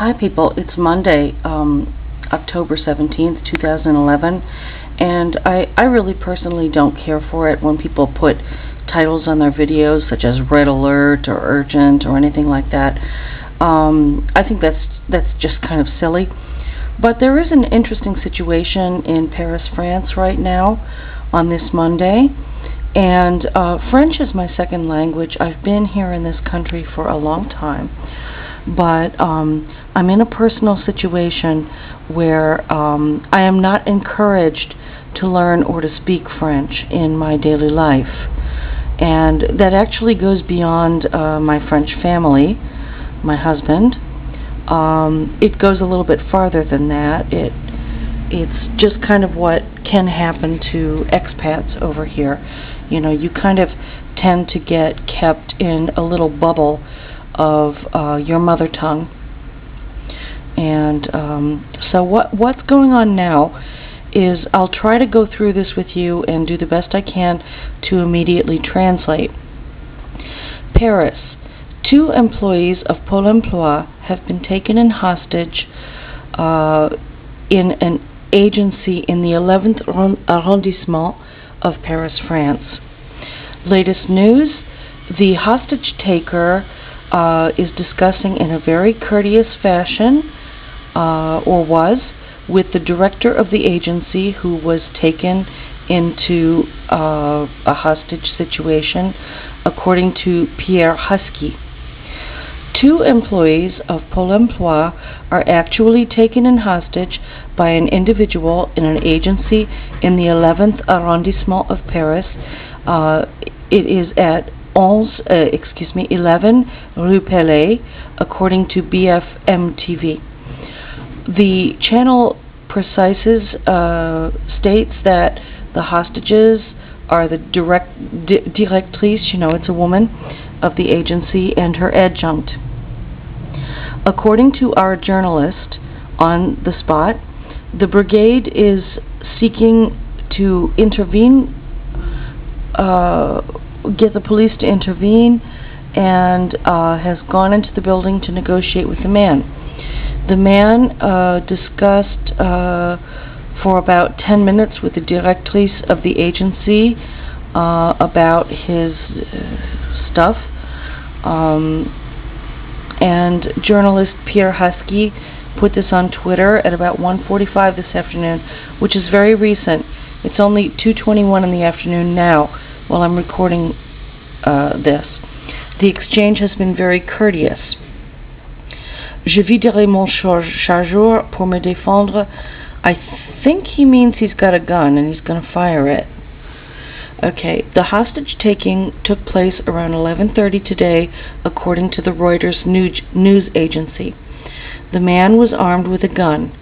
Hi people, it's Monday, October 17th, 2011, and I really personally don't care for it when people put titles on their videos such as Red Alert or Urgent or anything like that. I think that's just kind of silly. But there is an interesting situation in Paris, France right now on this Monday, and French is my second language. I've been here in this country for a long time. But I'm in a personal situation where I am not encouraged to learn or to speak French in my daily life. And that actually goes beyond my French family, my husband. It goes a little bit farther than that. It's just kind of what can happen to expats over here. You know, you kind of tend to get kept in a little bubble of your mother tongue. And so what's going on now is I'll try to go through this with you and do the best I can to immediately translate. Paris. 2 employees of Pôle Emploi have been taken in hostage in an agency in the 11th arrondissement of Paris, France. Latest news, the hostage taker is discussing in a very courteous fashion, or was, with the director of the agency who was taken into a hostage situation, according to Pierre Husky. 2 employees of Pôle Emploi are actually taken in hostage by an individual in an agency in the 11th arrondissement of Paris. It is at 11 Rue Pelé, according to BFM TV. The channel precises states that the hostages are the directrice, it's a woman, of the agency, and her adjunct. According to our journalist on the spot, the brigade is seeking to intervene, get the police to intervene, and has gone into the building to negotiate with the man. The man discussed for about 10 minutes with the directrice of the agency about his stuff, and journalist Pierre Husky put this on Twitter at about 1:45 this afternoon, which is very recent. It's only 2:21 in the afternoon now while I'm recording this. The exchange has been very courteous. Je viderai mon chargeur pour me défendre. I think he means he's got a gun and he's going to fire it. Okay, the hostage taking took place around 11:30 today, according to the Reuters news agency. The man was armed with a gun.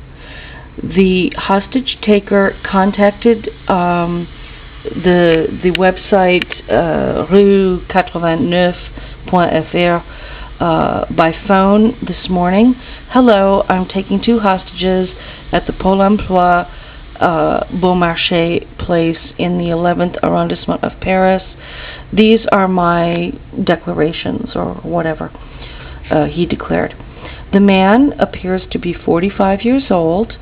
The hostage taker contacted the website rue89.fr by phone this morning. Hello, I'm taking 2 hostages at the Pôle Emploi Beaumarchais place in the 11th arrondissement of Paris. These are my declarations, or whatever, he declared. The man appears to be 45 years old,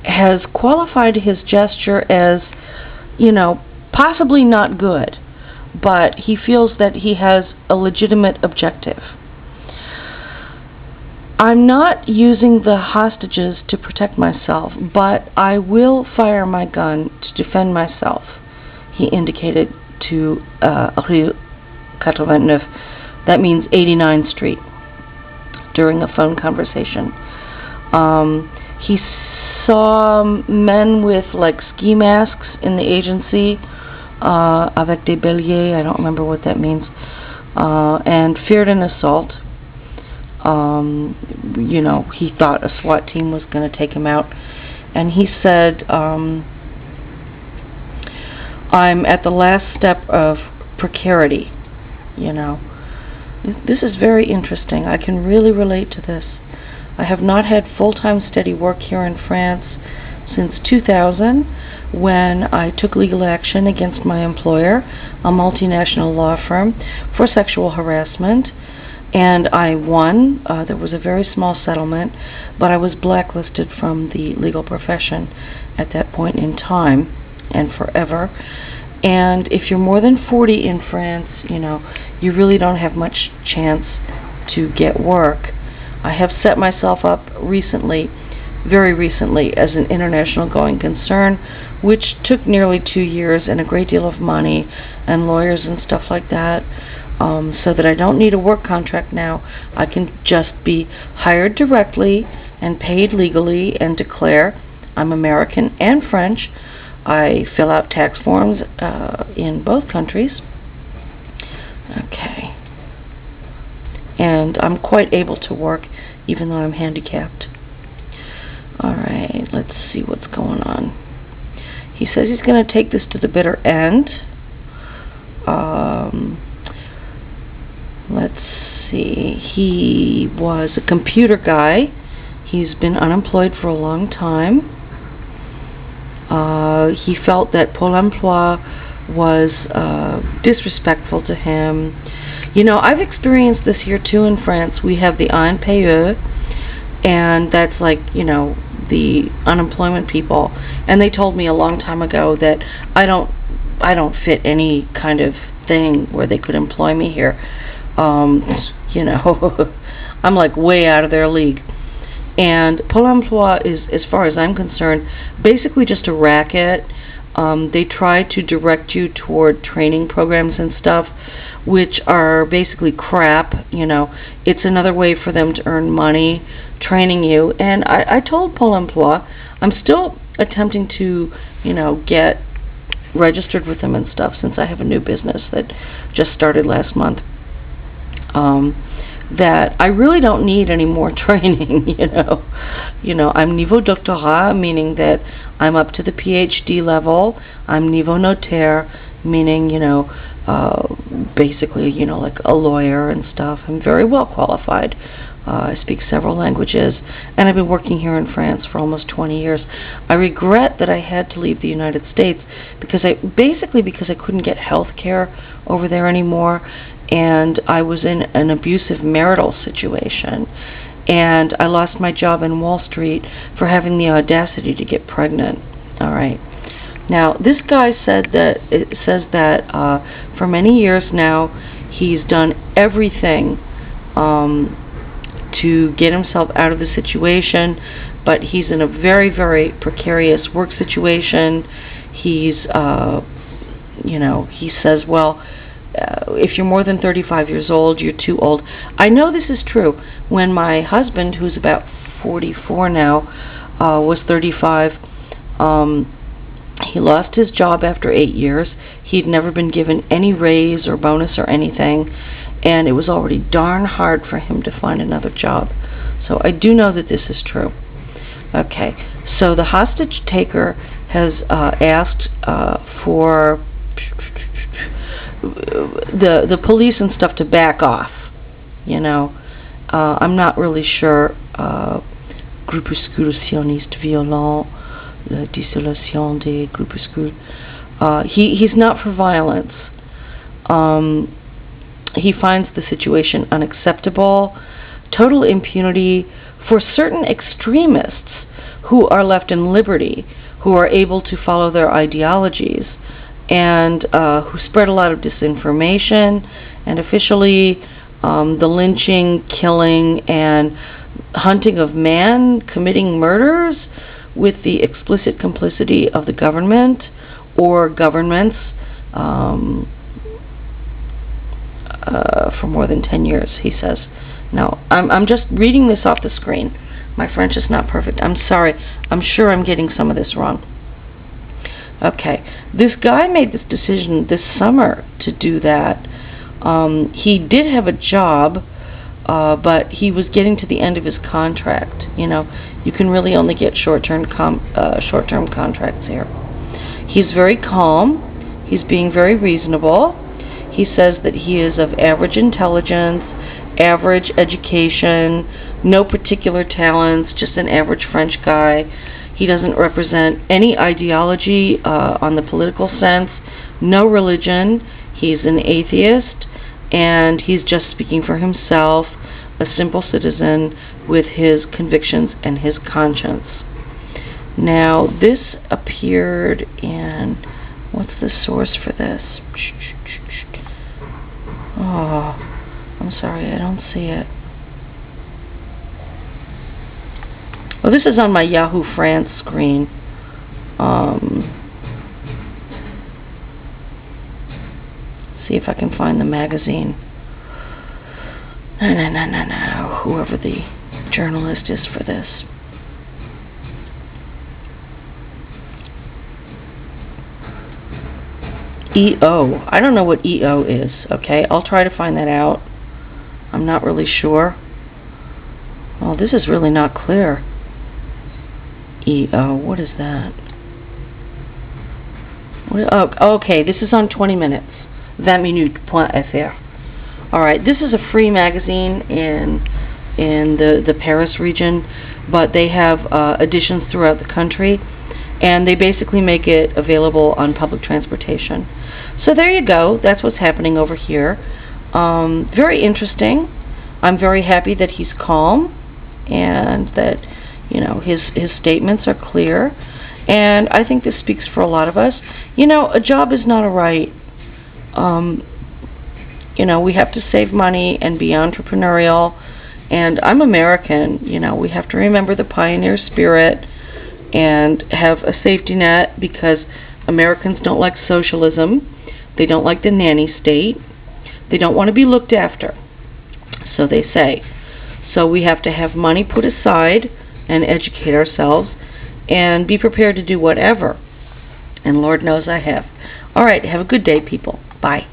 has qualified his gesture as, possibly not good, but he feels that he has a legitimate objective. I'm not using the hostages to protect myself, but I will fire my gun to defend myself, he indicated to Rue 89, that means 89th Street, during a phone conversation. He saw men with ski masks in the agency, avec des béliers, I don't remember what that means, and feared an assault. He thought a SWAT team was going to take him out, and he said, I'm at the last step of precarity. This is very interesting. I can really relate to this. I have not had full-time steady work here in France since 2000, when I took legal action against my employer, a multinational law firm, for sexual harassment. And I won. There was a very small settlement, but I was blacklisted from the legal profession at that point in time and forever. And if you're more than 40 in France, you really don't have much chance to get work. I have set myself up recently, very recently, as an international going concern, which took nearly 2 years and a great deal of money and lawyers and stuff like that, so that I don't need a work contract now. I can just be hired directly and paid legally and declare I'm American and French. I fill out tax forms in both countries. Okay. And I'm quite able to work even though I'm handicapped. Alright, let's see what's going on. He says he's going to take this to the bitter end. Let's see. He was a computer guy. He's been unemployed for a long time. He felt that Pôle Emploi was disrespectful to him. I've experienced this here too in France. We have the impayeux, and that's like, the unemployment people. And they told me a long time ago that I don't fit any kind of thing where they could employ me here. I'm like way out of their league. And Pôle Emploi is, as far as I'm concerned, basically just a racket. They try to direct you toward training programs and stuff, which are basically crap. It's another way for them to earn money, training you. And I told Pôle Emploi, I'm still attempting to, get registered with them and stuff, since I have a new business that just started last month. That I really don't need any more training, I'm niveau doctorat, meaning that I'm up to the PhD level. I'm niveau notaire, meaning, basically, like a lawyer and stuff. I'm very well qualified. I speak several languages, and I've been working here in France for almost 20 years. I regret that I had to leave the United States because I couldn't get health care over there anymore, and I was in an abusive marital situation, and I lost my job in Wall Street for having the audacity to get pregnant. All right. Now, this guy says that for many years now he's done everything to get himself out of the situation, but he's in a very, very precarious work situation. He's, he says, well, if you're more than 35 years old, you're too old. I know this is true. When my husband, who's about 44 now, was 35, he lost his job after 8 years. He'd never been given any raise or bonus or anything, and it was already darn hard for him to find another job. So I do know that this is true. Okay, so the hostage taker has asked for the police and stuff to back off. I'm not really sure. Groupuscule sioniste violent, la dissolution des groupuscules. He's not for violence. He finds the situation unacceptable. Total impunity for certain extremists who are left in liberty, who are able to follow their ideologies, and who spread a lot of disinformation, and officially the lynching, killing, and hunting of man, committing murders with the explicit complicity of the government or governments for more than 10 years, he says. Now, I'm just reading this off the screen. My French is not perfect. I'm sorry. I'm sure I'm getting some of this wrong. Okay, this guy made this decision this summer to do that. He did have a job, but he was getting to the end of his contract. You can really only get short-term contracts here. He's very calm. He's being very reasonable. He says that he is of average intelligence, average education, no particular talents, just an average French guy. He doesn't represent any ideology on the political sense, no religion. He's an atheist, and he's just speaking for himself, a simple citizen with his convictions and his conscience. Now, this appeared in, what's the source for this? Oh, I'm sorry, I don't see it. Well, this is on my Yahoo France screen. See if I can find the magazine. No. Whoever the journalist is for this. EO. I don't know what EO is, okay? I'll try to find that out. I'm not really sure. Oh, this is really not clear. EO. What is that? Oh, okay, this is on 20 minutes. 20minutes.fr. Alright, this is a free magazine in the Paris region, but they have editions throughout the country, and they basically make it available on public transportation. So there you go. That's what's happening over here. Very interesting. I'm very happy that he's calm and that, you know, his statements are clear. And I think this speaks for a lot of us. You know, a job is not a right. You know, we have to save money and be entrepreneurial. And I'm American. You know, we have to remember the pioneer spirit and have a safety net, because Americans don't like socialism. They don't like the nanny state. They don't want to be looked after, so they say. So we have to have money put aside and educate ourselves and be prepared to do whatever. And Lord knows I have. All right, have a good day, people. Bye.